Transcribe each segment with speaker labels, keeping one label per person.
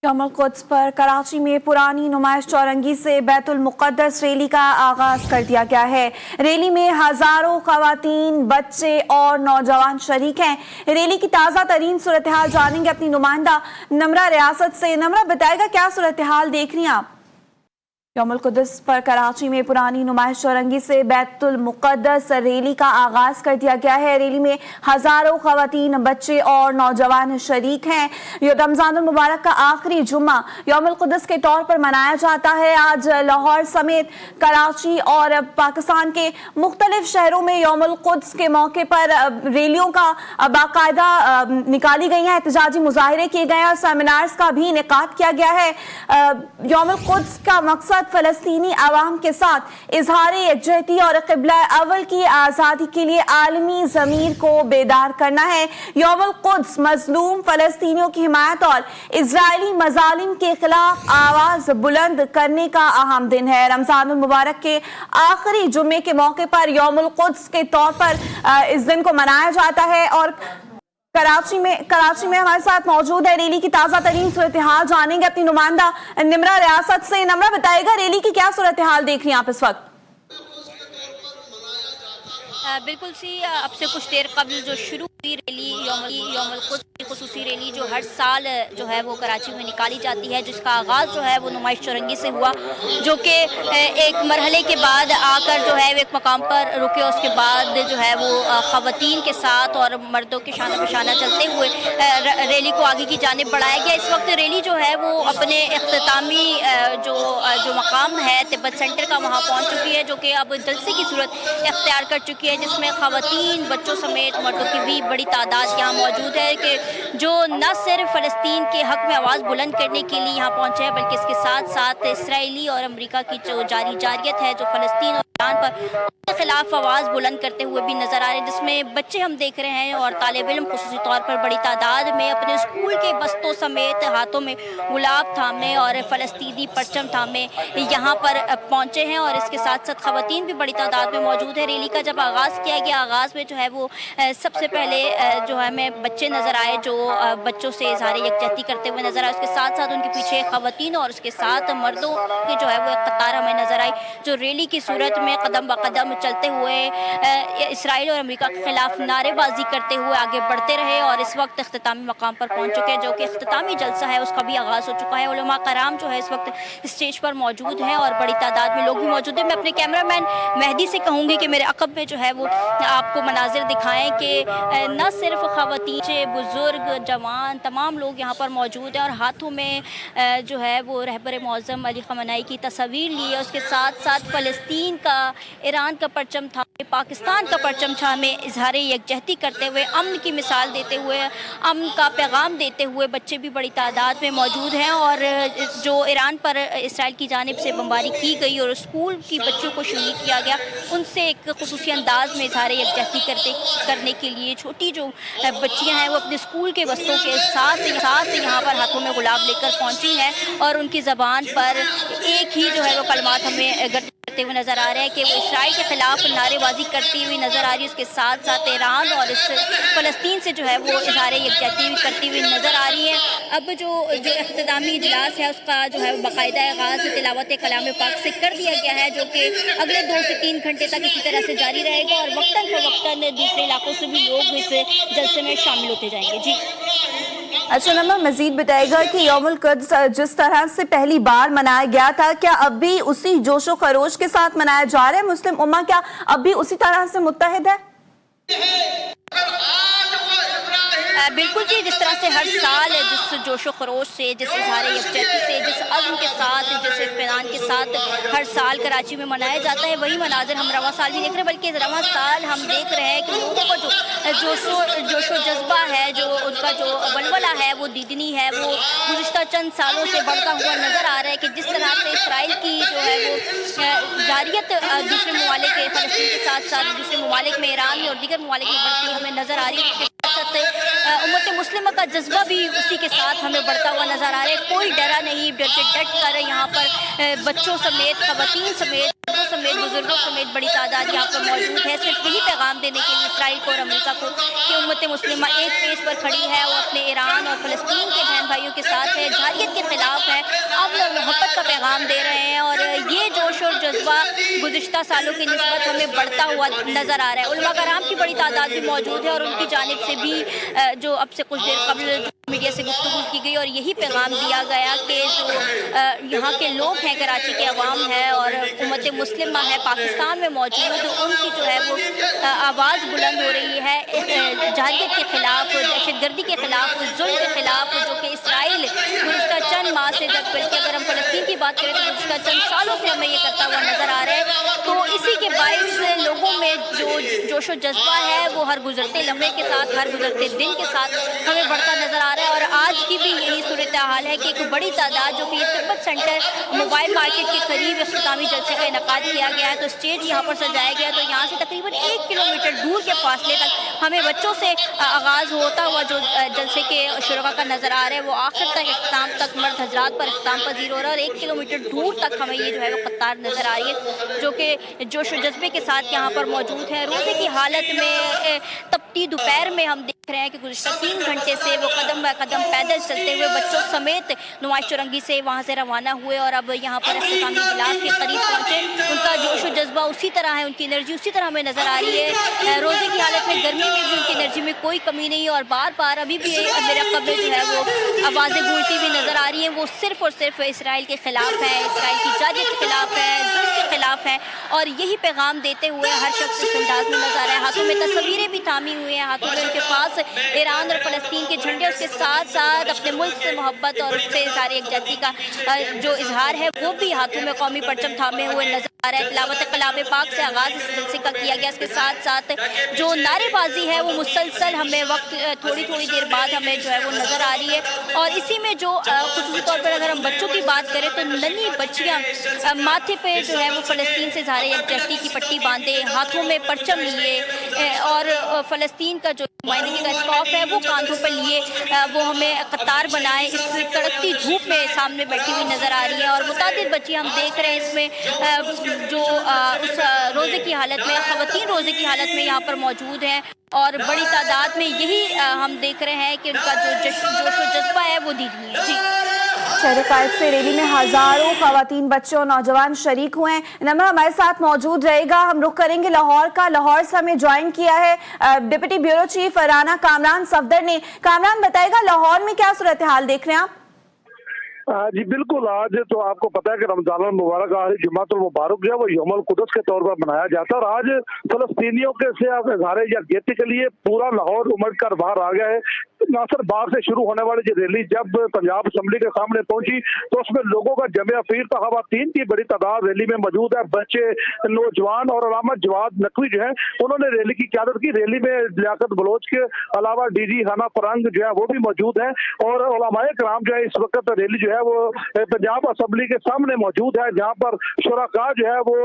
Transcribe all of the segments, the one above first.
Speaker 1: यौमुल Quds पर कराची में पुरानी नुमाइश चौरंगी से बैतुल मुक़द्दस रैली का आगाज कर दिया गया है। रैली में हजारों खवातीन, बच्चे और नौजवान शरीक हैं। रैली की ताज़ा तरीन सूरत हाल जानेंगे अपनी नुमाइंदा नम्रा रियासत से। नम्रा, बताएगा क्या सूरत हाल देख रही हैं आप? यौमुल कुद्स पर कराची में पुरानी नुमाइश चौरंगी से बैतुल मुक़द्दस रैली का आगाज कर दिया गया है। रैली में हजारों खवातीन, बच्चे और नौजवान शरीक हैं। ये रमज़ानुल मुबारक का आखिरी जुम्मा यौमुल कुद्स के तौर पर मनाया जाता है। आज लाहौर समेत कराची और पाकिस्तान के मुख्तलिफ शहरों में यौमुल कुद्स के मौके पर रैलियों का बाकायदा निकाली गई हैं, एहतजाजी मुजाहरे किए गए हैं और सेमिनार्स का भी इनेकाद किया गया है। यौमुल कुद्स का मकसद फलस्तीनी आवाम के साथ इजहार यकजहती और क़िबला अव्वल की आज़ादी के लिए आलमी ज़मीर को बेदार करना है। यौमुल कुद्स मज़लूम फ़लस्तीनियों की हिमायत और इजरायली मज़ालिम के खिलाफ आवाज़ बुलंद करने का अहम दिन है। रमज़ानुल मुबारक के आखिरी जुम्मे के मौके पर यौमुल कुद्स के तौर पर इस दिन को मनाया जाता है। और कराची में हमारे साथ मौजूद है रैली की ताज़ा तरीन सूरत हाल जानेंगे अपनी नुमाइंदा निम्रा रियासत से। नम्रा, बताएगा रैली की क्या सूरत हाल देख रही हैं आप इस वक्त?
Speaker 2: बिल्कुल सी अब से कुछ देर कबल जो शुरू हुई रैली यौमुल कुद्स की खुसूसी रैली जो हर साल जो है वो कराची में निकाली जाती है, जिसका आगाज़ जो है वो नुमाइश चौरंगी से हुआ, जो कि एक मरहले के बाद आकर जो है एक मकाम पर रुके। उसके बाद जो है वो ख़वातीन के साथ और मर्दों के शाना बशाना चलते हुए रैली को आगे की जानिब बढ़ाया गया। इस वक्त रैली जो है वो अपने इख्तितामी जो मकाम है तिब्बत सेंटर का वहाँ पहुँच चुकी है, जो कि अब जलसे की सूरत इख्तियार कर चुकी है, जिसमें ख़वातीन, बच्चों समेत मर्दों की भी बड़ी तादाद यहाँ मौजूद है कि जो न सिर्फ फ़लस्तीन के हक़ में आवाज़ बुलंद करने के लिए यहाँ पहुँचे हैं, बल्कि इसके साथ साथ इसराइली और अमेरिका की जो जारियत है, जो फ़लस्तीन और ईरान पर के खिलाफ आवाज़ बुलंद करते हुए भी नज़र आ रहे हैं, जिसमें बच्चे हम देख रहे हैं और तालिब इल्म खुसूसी तौर पर बड़ी तादाद में अपने स्कूल के बस्तों समेत हाथों में गुलाब थामे और फ़लस्तीनी परचम थामे यहाँ पर पहुँचे हैं। और इसके साथ साथ ख़वातीन भी बड़ी तादाद में मौजूद है। रैली का जब आगाज़ किया गया, आगाज़ में जो है वो सबसे पहले जो है हमें बच्चे नज़र आए, जो बच्चों से इज़हार यकजहती करते हुए नज़र आए। उसके साथ साथ उनके पीछे ख़वातीन और उसके साथ मर्दों की जो है वो एक कतार हमें नज़र आई, जो रैली की सूरत में कदम ब कदम चलते हुए इसराइल और अमेरिका के खिलाफ नारेबाजी करते हुए आगे बढ़ते रहे और इस वक्त इख्तितामी मकाम पर पहुंच चुके हैं, जो कि इख्तितामी जलसा है उसका भी आगाज़ हो चुका है। उलमा कराम जो है इस वक्त स्टेज पर मौजूद हैं और बड़ी तादाद में लोग भी मौजूद हैं। मैं अपने कैमरामैन मेहदी से कहूँगी कि मेरे अक़ब में जो है वो आपको मनाजिर दिखाएं कि न सिर्फ ख़वातीन, बुज़ुर्ग, जवान, तमाम लोग यहाँ पर मौजूद हैं और हाथों में जो है वो रहबर मौज़म अली ख़amenei की तस्वीर ली है। उसके साथ साथ फ़लस्तीन का, ईरान का परचम था, पाकिस्तान का परचम था, में इजहार यकजहती करते हुए, अमन की मिसाल देते हुए, अमन का पैगाम देते हुए बच्चे भी बड़ी तादाद में मौजूद हैं। और जो ईरान पर इसराइल की जानिब से बमबारी की गई और स्कूल की बच्चों को शहीद किया गया, उनसे एक खुसूसी अंदाज में इजहार यकजहती करने के लिए छोटी जो बच्चियाँ हैं वो अपने स्कूल के बस्तों के साथ यहाँ पर हाथों में गुलाब लेकर पहुँची हैं और उनकी ज़बान पर एक ही जो है वो कलमात हमें करते हुए नज़र आ रहे हैं कि वो इसराइल के खिलाफ नारेबाजी करती हुई नज़र आ रही है। उसके साथ साथ ईरान और इस फ़लस्तीन से जो है वो इज़हार यकजहती भी करती हुई नज़र आ रही है। अब जो इख्तितामी इजलास है उसका जो है बाकायदा आगाज़ तिलावत कलाम पाक से कर दिया गया है, जो कि अगले 2 से 3 घंटे तक इसी तरह से जारी रहेगा और वक्तन फ़वक्तन दूसरे इलाकों से भी लोग इस जलसे में शामिल होते जाएंगे। जी
Speaker 1: अच्छा नम्रा, मजीद बताएगा कि यौमुल कुद्स जिस तरह से पहली बार मनाया गया था, क्या अब भी उसी जोशो खरोश के साथ मनाया जा रहा है? मुस्लिम उम्मा क्या अब भी उसी तरह से मुत्तहिद है?
Speaker 2: बिल्कुल जी, जिस तरह से हर साल जिस जोशो खरोश से, जिस इज़हार यकजहती से, जिस अज़्म के साथ, जिस इत्मीनान के साथ हर साल कराची में मनाया जाता है, वही मनाजिर हम रवां साल भी देख रहे हैं। बल्कि रवां साल हम देख रहे हैं कि लोगों का जो जोशो जज्बा है, जो उनका जो वलवला है, वो दीदनी है, वो गुज़िश्ता चंद सालों से बढ़ता हुआ नज़र आ रहा है कि जिस तरह से इसराइल की जो है वो जारियत दूसरे ममालिक के, फ़लस्तीन के साथ साथ दूसरे ममालिक में, ईरान में और दीगर ममालिक में बढ़ती हमें नज़र आ रही है। उम्मत मुस्लिमा का जज्बा भी उसी के साथ हमें बढ़ता हुआ नज़र आ रहा है। कोई डरा नहीं, डट कर यहाँ पर बच्चों समेत, ख़वातीन समेत, समेत बुजुर्गों समेत बड़ी तादाद यहाँ पर मौजूद है, सिर्फ यही पैगाम देने के लिए इसराइल को और अमेरिका को कि उम्मत मुस्लिमा एक पेज पर खड़ी है, वो अपने ईरान और फ़लस्तीन के बहन भाइयों के साथ है, जाहिलियत के खिलाफ है, अब मोहब्बत का पैगाम दे रहे हैं। और ये जोश और जज्बा गुज़िश्ता सालों की निस्बत हमें बढ़ता हुआ नज़र आ रहा है। उलमा कराम की बड़ी तादाद भी मौजूद है और उनकी जानिब से भी जो अब से कुछ देर कबल मीडिया से गुफ्तगू की गई और यही पैगाम दिया गया कि जो यहाँ के लोग हैं, कराची के अवाम है और उम्मत मुस्लिमा है पाकिस्तान में मौजूद, उनकी जो है वो आवाज़ बुलंद हो रही है जाहिलियत के खिलाफ, दहशतगर्दी के खिलाफ, जुल्म के खिलाफ, जो कि इसराइल गुज़िश्ता चंद माह से, जब बल्कि अगर हम फ़लस्तीन की बात करें तो गुज़िश्ता चंद सालों से हमें ये करता हुआ नज़र आ रहा है। तो इसी के बाइस लोगों में जो जोश व जज्बा है वो हर गुजरते लम्हे के साथ, हर गुजरते दिन के साथ हमें बढ़ता नज़र आ रहा है। और आज की भी यही सूरत हाल है कि एक बड़ी तादाद, जो कि ये तिब्बत सेंटर मोबाइल मार्केट के करीब इख्तितामी जलसे का इनेकाद किया गया है, तो स्टेज यहाँ पर सजाया गया, तो यहाँ से तकरीबन 1 किलोमीटर दूर के फासले तक हमें बच्चों से आगाज़ होता हुआ जो जलसे के शुरा का नज़र आ रहा है वो आखिर तक इख्तिताम तक मर्द हजरात पर इख्तिताम पजीर हो रहा है। और 1 किलोमीटर दूर तक हमें ये जो है वो कतार नज़र आ रही है, जो कि जोश व जज्बे के साथ यहाँ पर मौजूद है। रोज़े की हालत में तपती दोपहर में हम देख रहे हैं कि गुज़िश्ता 3 घंटे से वो कदम ब कदम पैदल चलते हुए बच्चों समेत नुमाइश चौरंगी से वहाँ से रवाना हुए और अब यहाँ पर इख्तितामी इजलास के करीब पहुँचे। उनका जोश व जज्बा उसी तरह है, उनकी एनर्जी उसी तरह हमें नज़र आ रही है। रोज़े की हालत में, गर्मी में भी उनकी एनर्जी में कोई कमी नहीं है और बार बार अभी भी मेरे कब्र जो है वो आवाज़ें गूंजती हुई नज़र आ रही हैं। वो सिर्फ़ और सिर्फ इसराइल के ख़िलाफ़ है, इसराइल की जाहिलियत के ख़िलाफ़ है, जुल्म के ख़िलाफ़ है और यही पैगाम देते हुए हर शख्स इस अंदाज में नज़र आ रहा है। हाथों में तस्वीरें भी थामी हुई हैं, हाथों में उनके पास ईरान और फ़लस्तीन के झंडे, उसके साथ साथ अपने मुल्क से मोहब्बत और उससे इज़हार यकजहती का जो इजहार है वो भी हाथों में कौमी परचम थामे हुए नज़र आ रहा है। तिलावत कलाम पाक से आगाज़ इस जलसे का किया गया, इसके साथ साथ जो नारेबाजी है वो मुसलसल हमें वक्त थोड़ी थोड़ी देर बाद हमें जो है वो नज़र आ रही है। और इसी में जो ख़ुसूसी तौर पर अगर हम बच्चों की बात करें तो नन्ही बच्चियाँ माथे पे जो है वो फ़लस्तीन से इज़हार यकजहती की पट्टी बांधे, हाथों में परचम लिए और फ़लस्तीन का जो नुमाइंदगी का स्कॉफ है वो कांधों पर लिए वो हमें कतार बनाए इस कड़कती धूप में सामने बैठी हुई नज़र आ रही है। और मुतादिद बच्ची हम देख रहे हैं इसमें जो उस रोज़े की हालत में, ख़वातीन रोज़े की हालत में यहाँ पर मौजूद हैं और बड़ी तादाद में यही हम देख रहे हैं कि उनका जो जोश व जज्बा है वो दीदी है। जी,
Speaker 1: शहर कायद से रैली में हजारों खवातीन, बच्चे और नौजवान शरीक हुए हैं। नम्र हमारे साथ मौजूद रहेगा। हम रुख करेंगे लाहौर का। लाहौर से हमें ज्वाइन किया है deputy bureau chief Rana Kamran Safdar ने। कामरान, बताएगा लाहौर में क्या सूरत हाल देख रहे हैं आप?
Speaker 3: जी बिल्कुल, आज तो आपको पता है कि रमजान मुबारक आज जुमातुल मुबारक जो है वो यौमुल कुद्स के तौर पर मनाया जाता है और आज फलस्तीनियों के से इज़हार यकजहती के लिए पूरा लाहौर उमड़ कर बाहर आ गया है। नासिर बाग से शुरू होने वाली जो रैली जब पंजाब असम्बली के सामने पहुंची तो उसमें लोगों का जमे अफीर था। खवातीन की बड़ी तादाद रैली में मौजूद है, बच्चे, नौजवान और अलामा जवाद नकवी जो है उन्होंने रैली की क़यादत की। रैली में लियाकत बलोच के अलावा डीजी हाना फरंग जो है वो भी मौजूद है और उलमाए कराम जो है इस वक्त रैली जो है वो पंजाब असम्बली के सामने मौजूद है, जहाँ पर शुरका जो है वो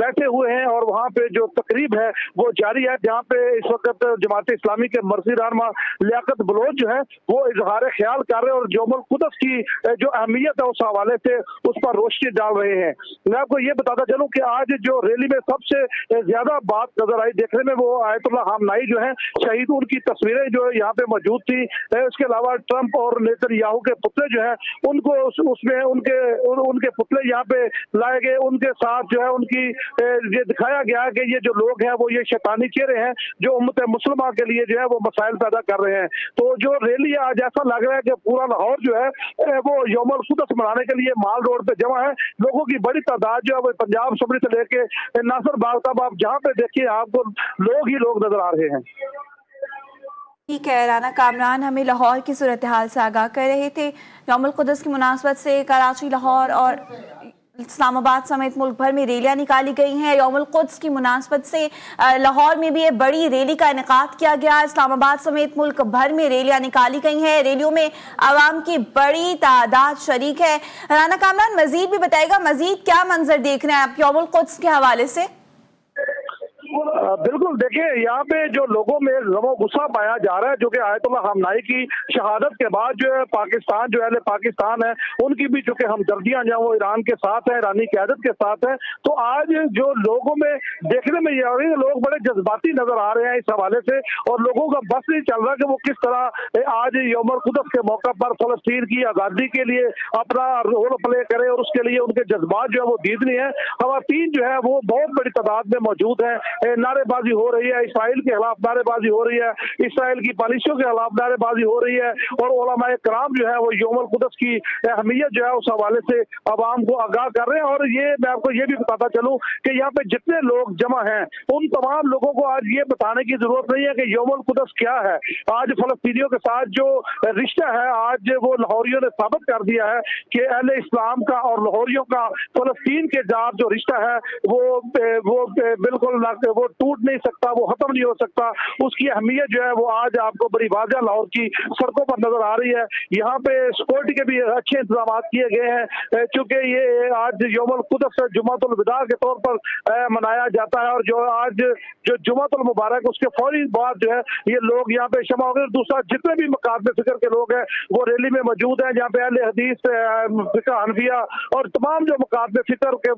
Speaker 3: बैठे हुए हैं और वहाँ पे जो तकरीब है वो जारी है, जहाँ पे इस वक्त जमात इस्लामी के मर्सी रहनुमा लियाकत बलोच जो है वो इजहार ख्याल कर रहे हैं और यौमुल कुद्स की जो अहमियत है उस हवाले से उस पर रोशनी डाल रहे हैं। मैं आपको ये बताता चलूं कि आज जो रैली में सबसे ज्यादा बात नजर आई देखने में वो आयतुल्लाह खामनाई जो है शहीद, उनकी तस्वीरें जो यहाँ पे मौजूद थी। उसके अलावा ट्रंप और नेतन्याहू के पुतले जो है उनको उसमें उनके पुतले यहाँ पे लाए गए, उनके साथ जो है उनकी ये दिखाया गया कि ये जो लोग हैं वो ये शैतानी चेहरे हैं जो उम्मत मुस्लिमा के लिए जो है वो मसाइल पैदा कर रहे हैं। तो जो रैली आज ऐसा लग रहा है कि पूरा लाहौर जो है वो यौमुल कुद्स मनाने के लिए माल रोड पे जमा है। लोगों की बड़ी तादाद जो है वो पंजाब असम्बली से लेके नासिर बाग तक आप जहाँ पे देखिए आपको लोग ही लोग नजर आ रहे हैं।
Speaker 1: ठीक है, राना कामरान हमें लाहौर की सूरत हाल से आगाह कर रहे थे। यौमुल कुद्स की मुनासबत से कराची, लाहौर और इस्लामाबाद समेत मुल्क भर में रैलियां निकाली गई हैं। यौमुल कुद्स की मुनासबत से लाहौर में भी एक बड़ी रैली का इनेकाद किया गया। इस्लामाबाद समेत मुल्क भर में रैलियां निकाली गई हैं। रैलियों में आवाम की बड़ी तादाद शरीक है। राना कामरान मजीद भी बताएगा, मजीद क्या मंजर देख रहे हैं आप यौमुल कुद्स के हवाले से?
Speaker 3: बिल्कुल देखिए, यहाँ पे जो लोगों में गमो गुस्सा पाया जा रहा है, जो कि आयतुल्लाह खamenei की शहादत के बाद जो है पाकिस्तान जो अहले पाकिस्तान है उनकी भी चूंकि हमदर्दियां जो वो ईरान के साथ है, ईरानी क़यादत के साथ है, तो आज जो लोगों में देखने में ये आ रही है, लोग बड़े जज्बाती नजर आ रहे हैं इस हवाले से, और लोगों का बस नहीं चल रहा कि वो किस तरह आज यौमुल कुद्स के मौका पर फलस्तीन की आज़ादी के लिए अपना रोल प्ले करे, और उसके लिए उनके जज्बात जो है वो दीदनी है। खवातीन जो है वो बहुत बड़ी तादाद में मौजूद है, नारेबाजी हो रही है, इसराइल के खिलाफ नारेबाजी हो रही है, इसराइल की पॉलिसियों के खिलाफ नारेबाजी हो रही है, और उलमाए कराम जो है वो यौमुल कुद्स की अहमियत जो है उस हवाले से अवाम को आगाह कर रहे हैं। और ये मैं आपको ये भी बताता चलूं कि यहाँ पे जितने लोग जमा हैं उन तमाम लोगों को आज ये बताने की जरूरत नहीं है कि यौमुल कुद्स क्या है। आज फलस्तीनियों के साथ जो रिश्ता है, आज वो लाहौरियों ने साबित कर दिया है कि अहले इस्लाम का और लाहौरियों का फलस्तीन के साथ जो रिश्ता है वो बिल्कुल वो टूट नहीं सकता, वो खत्म नहीं हो सकता। उसकी अहमियत जो है वो आज आपको बड़ी वाज़ह लाहौर की सड़कों पर नजर आ रही है। यहाँ पे सिक्योरिटी के भी अच्छे इंतजाम किए गए हैं, क्योंकि ये आज यौमुल कुद्स जुमातुल विदा के तौर पर मनाया जाता है, और जो आज जो जुमातुल मुबारक उसके फौरी बाद जो है ये लोग यहाँ पे शमा हो गए। दूसरा, जितने भी मकाम फिक्र के लोग हैं वो रैली में मौजूद हैं, जहाँ पे अहले हदीस, फिक़ह हनफिया और तमाम जो मकाम फिक्र के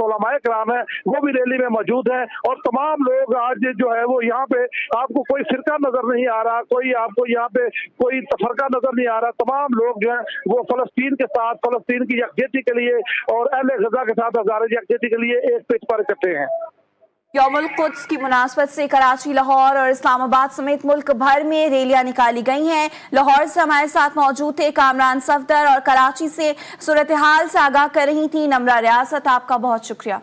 Speaker 3: उलमाए कराम है वो भी रैली में मौजूद है। और तमाम लोग आज जो है वो यहाँ पे आपको कोई फिरका नजर नहीं आ रहा, कोई आपको यहाँ पे कोई तफरका नजर नहीं आ रहा। तमाम लोग जो है वो फलस्तीन के साथ, फलस्तीन की यकजहती के लिए और अहले गजा के साथ हज़ारे यकजहती के लिए एक पेज पर इकट्ठे हैं।
Speaker 1: यौमुल कुद्स की मुनासबत से कराची, लाहौर और इस्लामाबाद समेत मुल्क भर में रैलियां निकाली गई हैं। लाहौर से हमारे साथ मौजूद थे कामरान सफदर और कराची से सूरत हाल से आगाह कर रही थी नम्रा रियासत। आपका बहुत शुक्रिया।